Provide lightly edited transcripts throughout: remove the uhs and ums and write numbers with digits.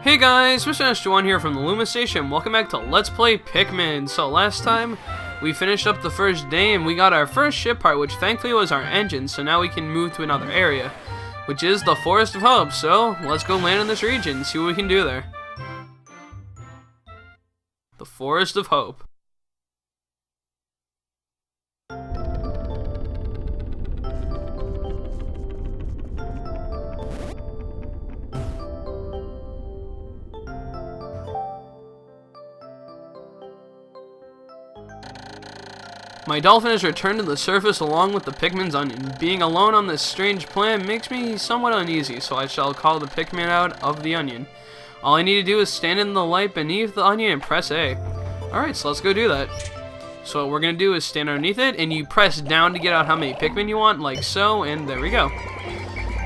Hey guys, Mr. SG1 here from the Lumastation. Welcome back to Let's Play Pikmin. So last time, we finished up the first day and we got our first ship part, which thankfully was our engine, so now we can move to another area, which is the Forest of Hope. So, let's go land in this region and see what we can do there. The Forest of Hope. My dolphin has returned to the surface along with the Pikmin's onion. Being alone on this strange planet makes me somewhat uneasy, so I shall call the Pikmin out of the onion. All I need to do is stand in the light beneath the onion and press A. Alright, so let's go do that. So what we're going to do is stand underneath it, and you press down to get out how many Pikmin you want, like so, and there we go.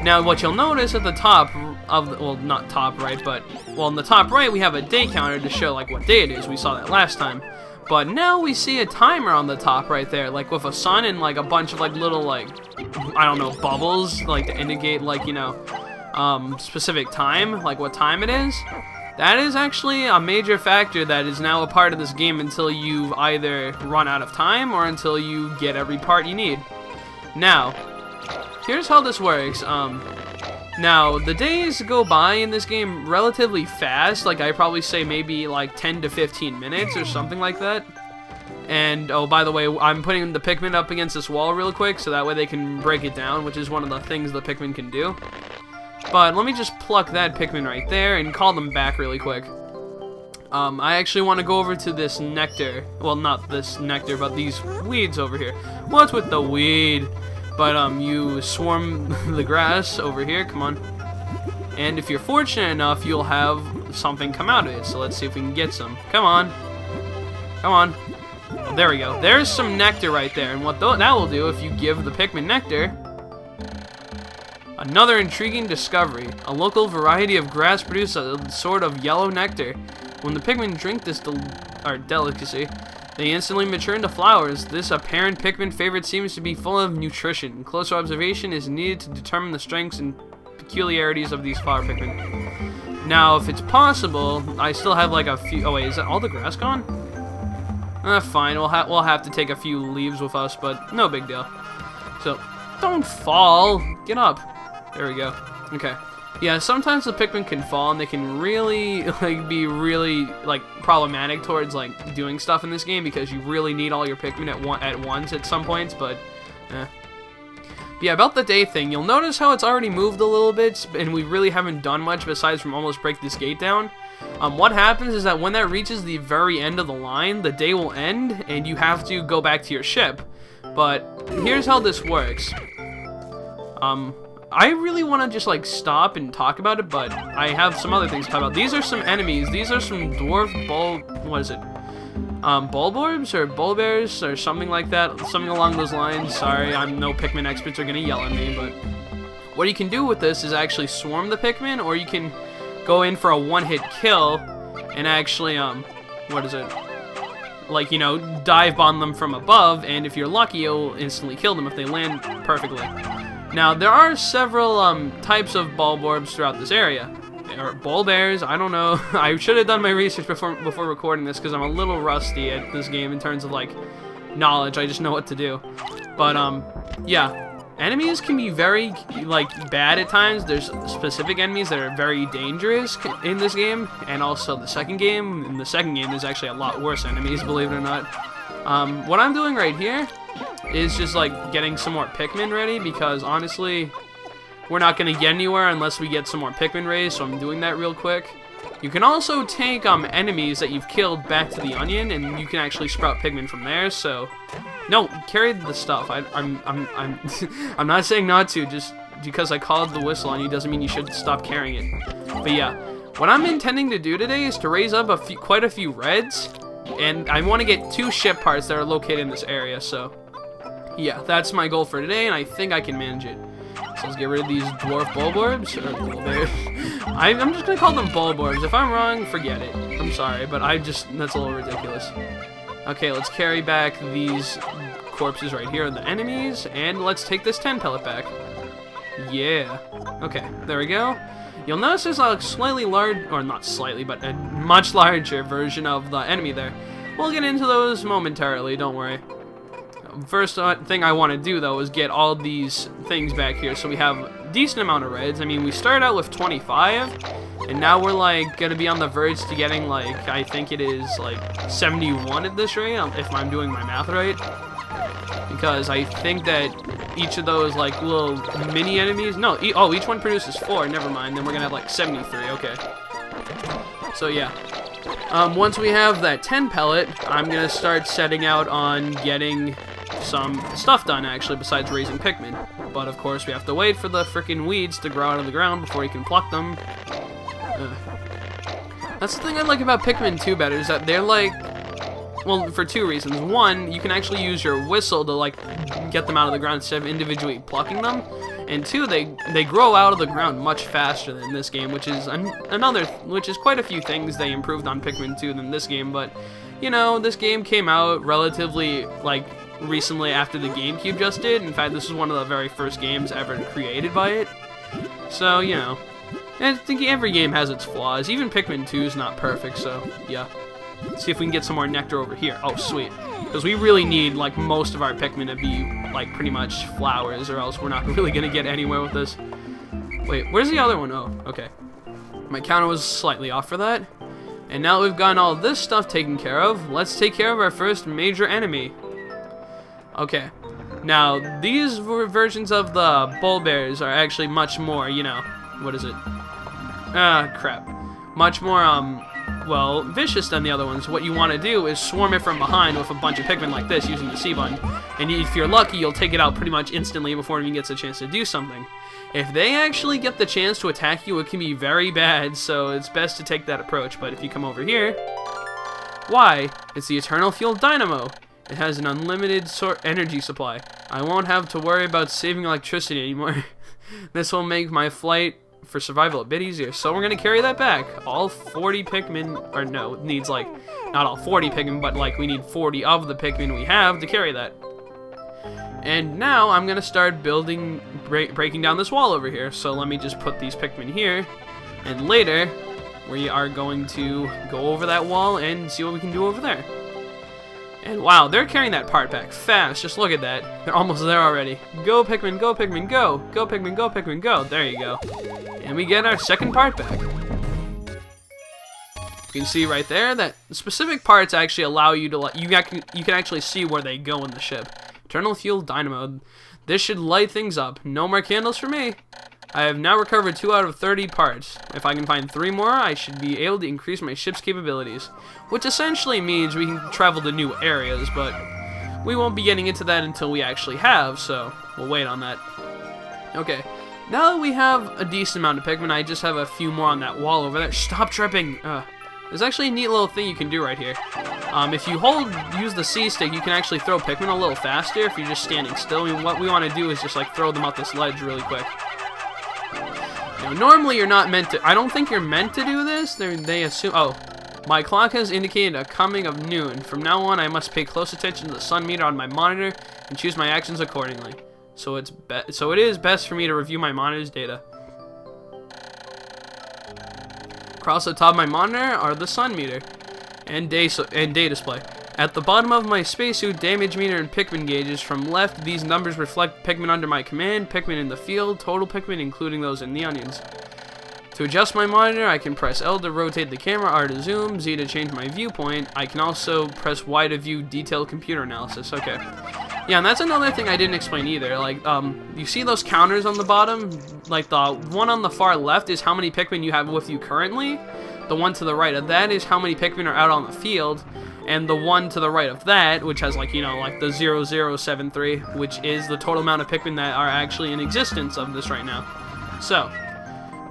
Now what you'll notice at the top of the, well, not top right, but, well, in the top right we have a day counter to show like what day it is. We saw that last time. But now we see a timer on the top right there, like with a sun and like a bunch of like little like, I don't know, bubbles, like to indicate like, you know, specific time, like what time it is. That is actually a major factor that is now a part of this game until you either run out of time or until you get every part you need. Now, here's how this works. Now, the days go by in this game relatively fast, like I'd probably say maybe like 10 to 15 minutes or something like that. And, oh, by the way, I'm putting the Pikmin up against this wall real quick so that way they can break it down, which is one of the things the Pikmin can do. But let me just pluck that Pikmin right there and call them back really quick. I actually want to go over to this nectar. Well, not this nectar, but these weeds over here. What's with the weed? But you swarm the grass over here, come on. And if you're fortunate enough, you'll have something come out of it. So let's see if we can get some. Come on. Come on. Oh, there we go. There's some nectar right there. And what that will do, if you give the Pikmin nectar... Another intriguing discovery. A local variety of grass produces a sort of yellow nectar. When the Pikmin drink this delicacy, they instantly mature into flowers. This apparent Pikmin favorite seems to be full of nutrition. Closer observation is needed to determine the strengths and peculiarities of these flower Pikmin. Now, if it's possible, I still have like a few... Oh wait, is that all the grass gone? Fine, we'll have to take a few leaves with us, but no big deal. So, don't fall! Get up! There we go. Okay. Yeah, sometimes the Pikmin can fall and they can really, like, be really, like, problematic towards, like, doing stuff in this game because you really need all your Pikmin at once at some points, but, But yeah, about the day thing, you'll notice how it's already moved a little bit and we really haven't done much besides from almost break this gate down. What happens is that when that reaches the very end of the line, the day will end and you have to go back to your ship. But here's how this works. I really want to just like stop and talk about it, but I have some other things to talk about. These are some enemies. These are some dwarf bulborbs or bulbears or something like that, something along those lines. Sorry, I'm no Pikmin experts are gonna yell at me, but what you can do with this is actually swarm the Pikmin, or you can go in for a one-hit kill and actually like, you know, dive bomb them from above, and if you're lucky, you'll instantly kill them if they land perfectly. Now, there are several types of bulborbs throughout this area. Or bulbears, I don't know. I should have done my research before recording this because I'm a little rusty at this game in terms of, like, knowledge. I just know what to do. But, yeah. Enemies can be very, like, bad at times. There's specific enemies that are very dangerous in this game. And also the second game. In the second game, there's actually a lot worse enemies, believe it or not. What I'm doing right here is just like getting some more Pikmin ready because honestly we're not going to get anywhere unless we get some more Pikmin raised, so I'm doing that real quick. You can also take enemies that you've killed back to the onion and you can actually sprout Pikmin from there, so no, carry the stuff. I'm I'm not saying not to, just because I called the whistle on you doesn't mean you should stop carrying it. But yeah, what I'm intending to do today is to raise up quite a few reds, and I want to get 2 ship parts that are located in this area, so yeah, that's my goal for today, and I think I can manage it. So let's get rid of these dwarf bulborbs, or bulbears. I'm just going to call them bulborbs. If I'm wrong, forget it. I'm sorry, but that's a little ridiculous. Okay, let's carry back these corpses right here, the enemies, and let's take this 10 pellet back. Yeah. Okay, there we go. You'll notice there's a slightly large, or not slightly, but a much larger version of the enemy there. We'll get into those momentarily, don't worry. First thing I want to do, though, is get all these things back here so we have a decent amount of reds. I mean, we started out with 25, and now we're, like, going to be on the verge to getting, like, I think it is, like, 71 at this rate, if I'm doing my math right. Because I think that each of those, like, little mini enemies... No, each one produces 4. Never mind. Then we're going to have, like, 73. Okay. So, yeah. Once we have that 10 pellet, I'm going to start setting out on getting some stuff done, actually, besides raising Pikmin. But, of course, we have to wait for the frickin' weeds to grow out of the ground before you can pluck them. That's the thing I like about Pikmin 2 better, is that they're, like... Well, for 2 reasons. One, you can actually use your whistle to, like, get them out of the ground instead of individually plucking them. And 2, they grow out of the ground much faster than this game, which is which is quite a few things they improved on Pikmin 2 than this game. But, you know, this game came out relatively, like, recently after the GameCube just did. In fact, this is one of the very first games ever created by it. So, you know, I think every game has its flaws. Even Pikmin 2 is not perfect, so, yeah. Let's see if we can get some more nectar over here. Oh, sweet. Because we really need, like, most of our Pikmin to be, like, pretty much flowers, or else we're not really going to get anywhere with this. Wait, where's the other one? Oh, okay. My counter was slightly off for that. And now that we've gotten all this stuff taken care of, let's take care of our first major enemy. Okay. Now, these versions of the bull bears are actually much more, you know, what is it? Crap. Much more, well, vicious than the other ones. What you want to do is swarm it from behind with a bunch of Pikmin like this using the C button. And if you're lucky, you'll take it out pretty much instantly before it even gets a chance to do something. If they actually get the chance to attack you, it can be very bad, so it's best to take that approach. But if you come over here, why? It's the Eternal Fuel Dynamo. It has an unlimited energy supply. I won't have to worry about saving electricity anymore. This will make my flight for survival a bit easier, so we're gonna carry that back. All 40 Pikmin, or no, it needs, like, not all 40 Pikmin, but, like, we need 40 of the Pikmin we have to carry that. And now I'm gonna start building, breaking down this wall over here. So let me just put these Pikmin here, and later we are going to go over that wall and see what we can do over there. And wow, they're carrying that part back fast. Just look at that. They're almost there already. Go Pikmin, go Pikmin, go! Go Pikmin, go Pikmin, go! There you go. And we get our second part back. You can see right there that specific parts actually allow you to, you can actually see where they go in the ship. Eternal Fuel Dynamo. This should light things up. No more candles for me. I have now recovered 2 out of 30 parts. If I can find 3 more, I should be able to increase my ship's capabilities. Which essentially means we can travel to new areas, but we won't be getting into that until we actually have, so we'll wait on that. Okay, now that we have a decent amount of Pikmin, I just have a few more on that wall over there. Stop tripping! There's actually a neat little thing you can do right here. If you use the C stick, you can actually throw Pikmin a little faster if you're just standing still. I mean, what we want to do is just, like, throw them up this ledge really quick. Now, normally you're not meant to, I don't think you're meant to do this. They assume, oh, my clock has indicated a coming of noon. From now on, I must pay close attention to the sun meter on my monitor and choose my actions accordingly. So it is best for me to review my monitor's data. Across the top of my monitor are the sun meter and day display. At the bottom of my spacesuit, damage meter and Pikmin gauges. From left, these numbers reflect Pikmin under my command, Pikmin in the field, total Pikmin including those in the onions. To adjust my monitor, I can press L to rotate the camera, R to zoom, Z to change my viewpoint. I can also press Y to view detailed computer analysis. Okay. Yeah, and that's another thing I didn't explain either. Like, you see those counters on the bottom? Like, the one on the far left is how many Pikmin you have with you currently. The one to the right of that is how many Pikmin are out on the field. And the one to the right of that, which has, like, you know, like the 0073, which is the total amount of Pikmin that are actually in existence of this right now. So,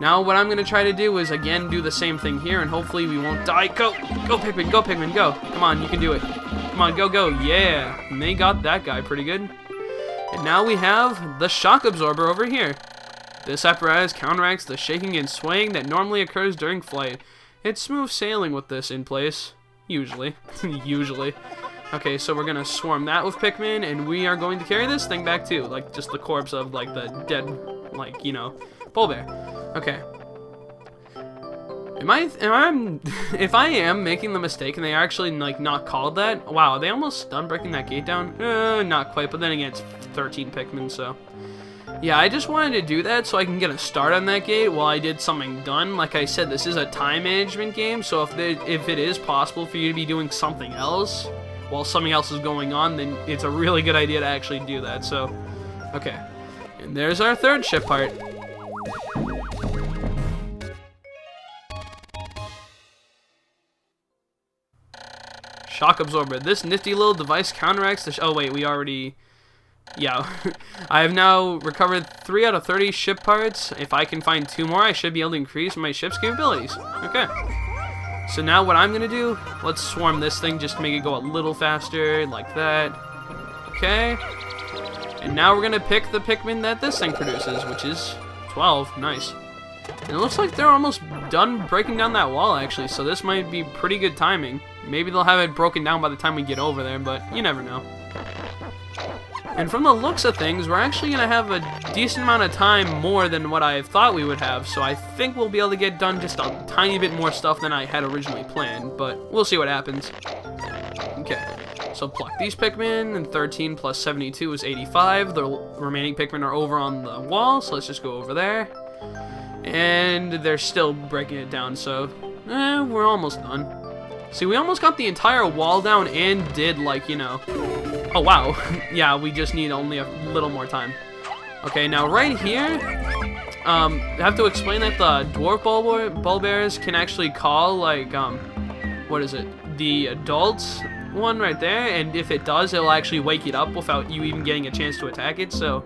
now what I'm going to try to do is, again, do the same thing here, and hopefully we won't die. Go! Go, Pikmin! Go, Pikmin! Go! Come on, you can do it. Come on, go, go! Yeah! And they got that guy pretty good. And now we have the shock absorber over here. This apparatus counteracts the shaking and swaying that normally occurs during flight. It's smooth sailing with this in place. Usually. Usually. Okay, so we're gonna swarm that with Pikmin, and we are going to carry this thing back too. Like, just the corpse of, like, the dead like, you know, Bull Bear. Okay. If I am making the mistake and they are actually, like, not called that, wow, are they almost done breaking that gate down? Not quite, but then again, it's 13 Pikmin, so. Yeah, I just wanted to do that so I can get a start on that gate while I did something done. Like I said, this is a time management game, so if it is possible for you to be doing something else while something else is going on, then it's a really good idea to actually do that, so. Okay. And there's our third ship part. Shock absorber. This nifty little device counteracts the oh wait, we already, yeah. I have now recovered 3 out of 30 ship parts. If I can find 2 more, I should be able to increase my ship's capabilities. Okay. So now what I'm gonna do, let's swarm this thing just to make it go a little faster, like that. Okay. And now we're gonna pick the Pikmin that this thing produces, which is 12. Nice. And it looks like they're almost done breaking down that wall, actually, so this might be pretty good timing. Maybe they'll have it broken down by the time we get over there, but you never know. And from the looks of things, we're actually going to have a decent amount of time more than what I thought we would have, so I think we'll be able to get done just a tiny bit more stuff than I had originally planned, but we'll see what happens. Okay, so pluck these Pikmin, and 13 plus 72 is 85. The remaining Pikmin are over on the wall, so let's just go over there. And they're still breaking it down, so we're almost done. See, we almost got the entire wall down and did, like, you know... Oh, wow. Yeah, we just need only a little more time. Okay, now right here, I have to explain that the dwarf bull bears can actually call, like, what is it? The adults one right there, and if it does, it'll actually wake it up without you even getting a chance to attack it, so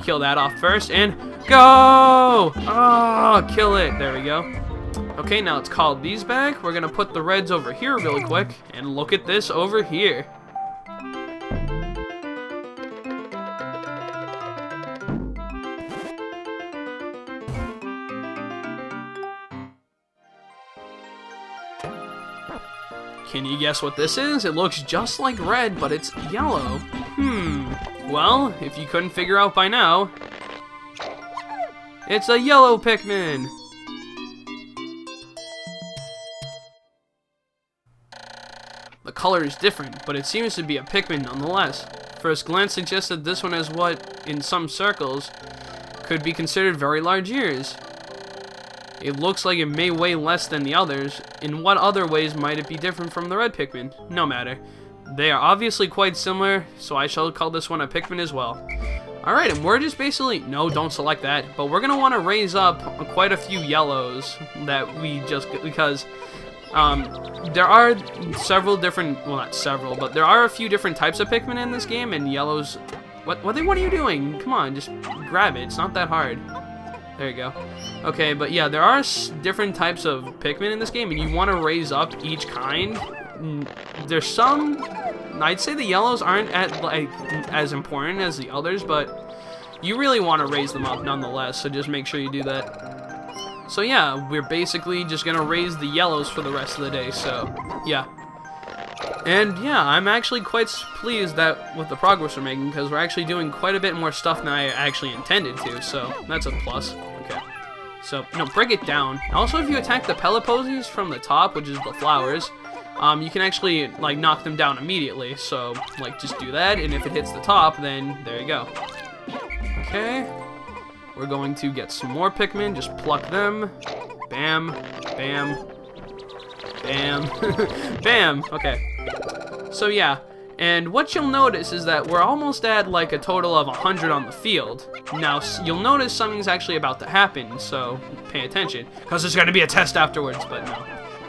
kill that off first, and go! Oh, kill it. There we go. Okay, now let's call these back. We're gonna put the reds over here really quick, and look at this over here. Can you guess what this is? It looks just like red, but it's yellow. Well, if you couldn't figure out by now, it's a yellow Pikmin! The color is different, but it seems to be a Pikmin nonetheless. First glance suggests that this one has what, in some circles, could be considered very large ears. It looks like it may weigh less than the others. In what other ways might it be different from the red Pikmin? No matter. They are obviously quite similar, so I shall call this one a Pikmin as well. Alright, and we're just basically... No, don't select that. But we're going to want to raise up quite a few yellows that we just... Because... there are several different, well, not several, but there are a few different types of Pikmin in this game, and yellows, what are you doing? Come on, just grab it, it's not that hard. There you go. Okay, but yeah, there are different types of Pikmin in this game, and you want to raise up each kind. There's some, I'd say the yellows aren't as important as the others, but you really want to raise them up nonetheless, so just make sure you do that. So yeah, we're basically just gonna raise the yellows for the rest of the day, so yeah. And yeah, I'm actually quite pleased that with the progress we're making, because we're actually doing quite a bit more stuff than I actually intended to, so that's a plus. Okay. So, no, break it down. Also, if you attack the pellet posies from the top, which is the flowers, you can actually, like, knock them down immediately, so, like, just do that, and if it hits the top, then there you go. Okay. We're going to get some more Pikmin, just pluck them. Bam, bam, bam, bam. Okay. So yeah, and what you'll notice is that we're almost at like a total of 100 on the field. Now, you'll notice something's actually about to happen, so pay attention. Because there's going to be a test afterwards, but no.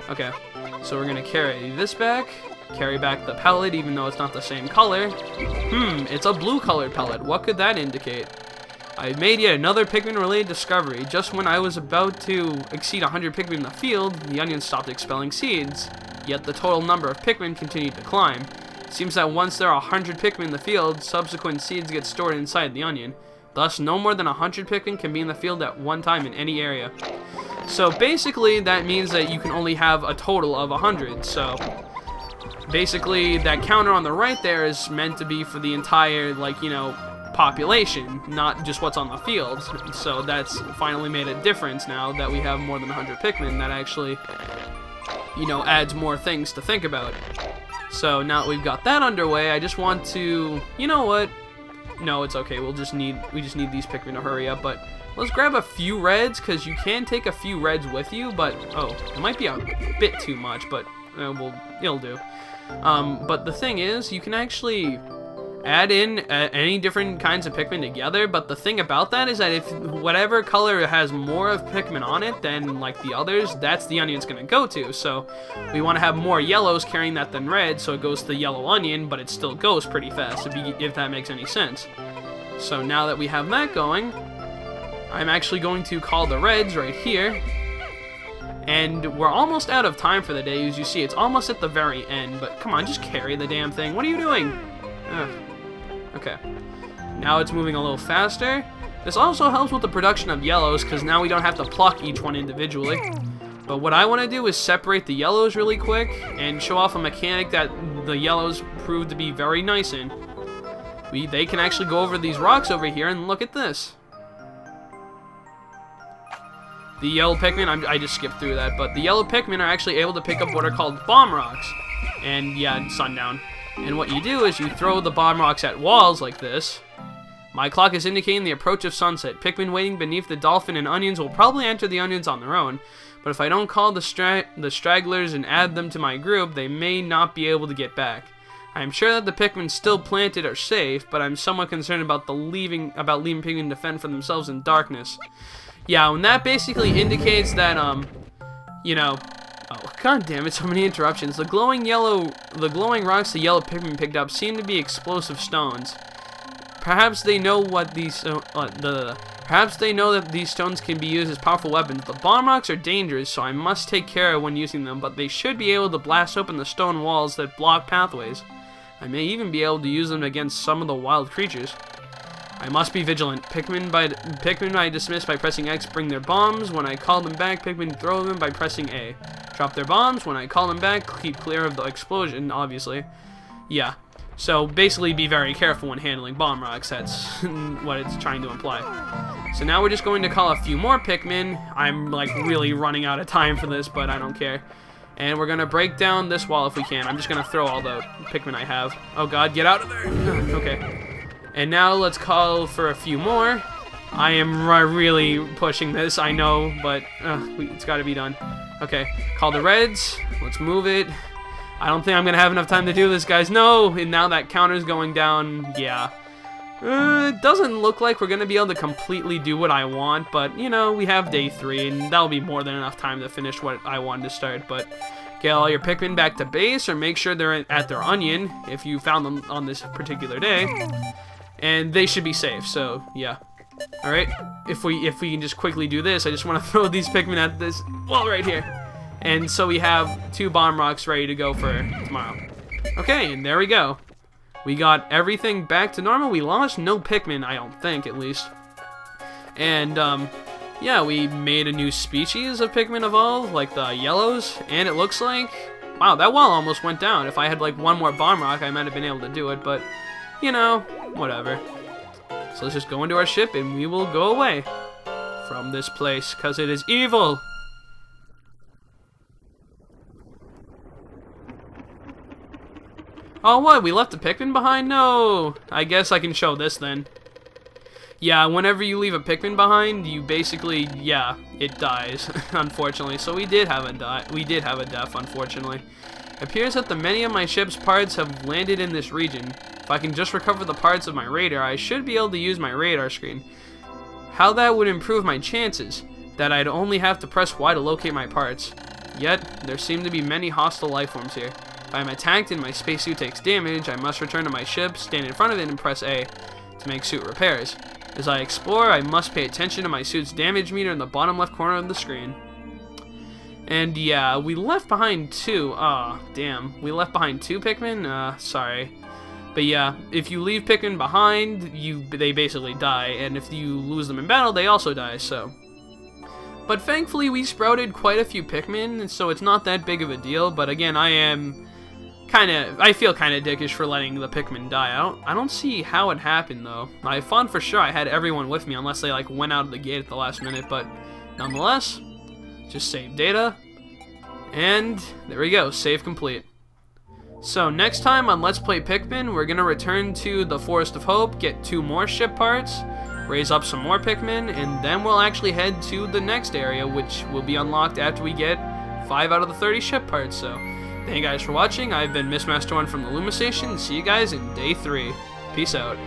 Okay, so we're going to carry this back. Carry back the pellet, even though it's not the same color. It's a blue colored pellet. What could that indicate? I made yet another Pikmin-related discovery. Just when I was about to exceed 100 Pikmin in the field, the onion stopped expelling seeds. Yet the total number of Pikmin continued to climb. It seems that once there are 100 Pikmin in the field, subsequent seeds get stored inside the onion. Thus, no more than 100 Pikmin can be in the field at one time in any area. So basically, that means that you can only have a total of 100. So basically, that counter on the right there is meant to be for the entire, like, you know, population, not just what's on the field. So that's finally made a difference now that we have more than 100 Pikmin. That actually, you know, adds more things to think about. So now that we've got that underway, I just want to, you know what? No, it's okay. We just need these Pikmin to hurry up. But let's grab a few reds, because you can take a few reds with you. But oh, it might be a bit too much, but it'll do. But the thing is, you can actually add in any different kinds of Pikmin together, but the thing about that is that if whatever color has more of Pikmin on it than like the others, that's the onion's gonna go to. So we want to have more yellows carrying that than red, so it goes to the yellow onion, but it still goes pretty fast, if that makes any sense. So now that we have that going, I'm actually going to call the reds right here. And we're almost out of time for the day. As you see, it's almost at the very end, but come on, just carry the damn thing. What are you doing? Ugh. Okay, now it's moving a little faster. This also helps with the production of yellows, because now we don't have to pluck each one individually. But what I want to do is separate the yellows really quick and show off a mechanic that the yellows prove to be very nice in. They can actually go over these rocks over here, and look at this. The yellow Pikmin, I just skipped through that, but the yellow Pikmin are actually able to pick up what are called bomb rocks. And yeah, sundown. And what you do is you throw the bomb rocks at walls like this. My clock is indicating the approach of sunset. Pikmin waiting beneath the dolphin and onions will probably enter the onions on their own. But if I don't call the stragglers and add them to my group, they may not be able to get back. I am sure that the Pikmin still planted are safe, but I'm somewhat concerned about leaving Pikmin to fend for themselves in darkness. Yeah, and that basically indicates that, you know, oh, god damn it, so many interruptions. The glowing rocks the yellow Pikmin picked up seem to be explosive stones. Perhaps they know that these stones can be used as powerful weapons. The bomb rocks are dangerous, so I must take care when using them, but they should be able to blast open the stone walls that block pathways. I may even be able to use them against some of the wild creatures. I must be vigilant. Pikmin I dismiss by pressing X bring their bombs. When I call them back, Pikmin throw them by pressing A. Drop their bombs. When I call them back, keep clear of the explosion, obviously. Yeah. So basically be very careful when handling bomb rocks. That's what it's trying to imply. So now we're just going to call a few more Pikmin. I'm like really running out of time for this, but I don't care. And we're going to break down this wall if we can. I'm just going to throw all the Pikmin I have. Oh god, get out of there. Okay. And now let's call for a few more. I am really pushing this, I know, but it's got to be done. Okay, call the reds. Let's move it. I don't think I'm going to have enough time to do this, guys. No! And now that counter's going down. Yeah. It doesn't look like we're going to be able to completely do what I want, but, you know, we have day 3, and that'll be more than enough time to finish what I wanted to start. But get all your Pikmin back to base, or make sure they're at their onion, if you found them on this particular day. And they should be safe, so, yeah. Alright, if we can just quickly do this, I just want to throw these Pikmin at this wall right here. And so we have 2 bomb rocks ready to go for tomorrow. Okay, and there we go. We got everything back to normal. We lost no Pikmin, I don't think, at least. And, yeah, we made a new species of Pikmin evolve, like the yellows. And it looks like, wow, that wall almost went down. If I had, like, one more bomb rock, I might have been able to do it, but, you know, whatever. So let's just go into our ship, and we will go away from this place, because it is evil. Oh, what? We left a Pikmin behind? No! I guess I can show this then. Yeah, whenever you leave a Pikmin behind, you basically, yeah, it dies, unfortunately. So we did have a death, unfortunately. It appears that many of my ship's parts have landed in this region. If I can just recover the parts of my radar, I should be able to use my radar screen. How that would improve my chances, that I'd only have to press Y to locate my parts. Yet, there seem to be many hostile life forms here. If I am attacked and my spacesuit takes damage, I must return to my ship, stand in front of it, and press A to make suit repairs. As I explore, I must pay attention to my suit's damage meter in the bottom left corner of the screen. And yeah, we left behind 2. Ah, oh, damn. We left behind 2 Pikmin? Sorry. But yeah, if you leave Pikmin behind, they basically die. And if you lose them in battle, they also die, so. But thankfully, we sprouted quite a few Pikmin, so it's not that big of a deal. But again, I am I feel kind of dickish for letting the Pikmin die. I don't see how it happened, though. I thought for sure I had everyone with me, unless they, like, went out of the gate at the last minute, but nonetheless, just save data, and there we go, save complete. So next time on Let's Play Pikmin, we're going to return to the Forest of Hope, get 2 more ship parts, raise up some more Pikmin, and then we'll actually head to the next area, which will be unlocked after we get 5 out of the 30 ship parts. So thank you guys for watching. I've been Mr. Master 1 from the Lumastation. See you guys in day 3. Peace out.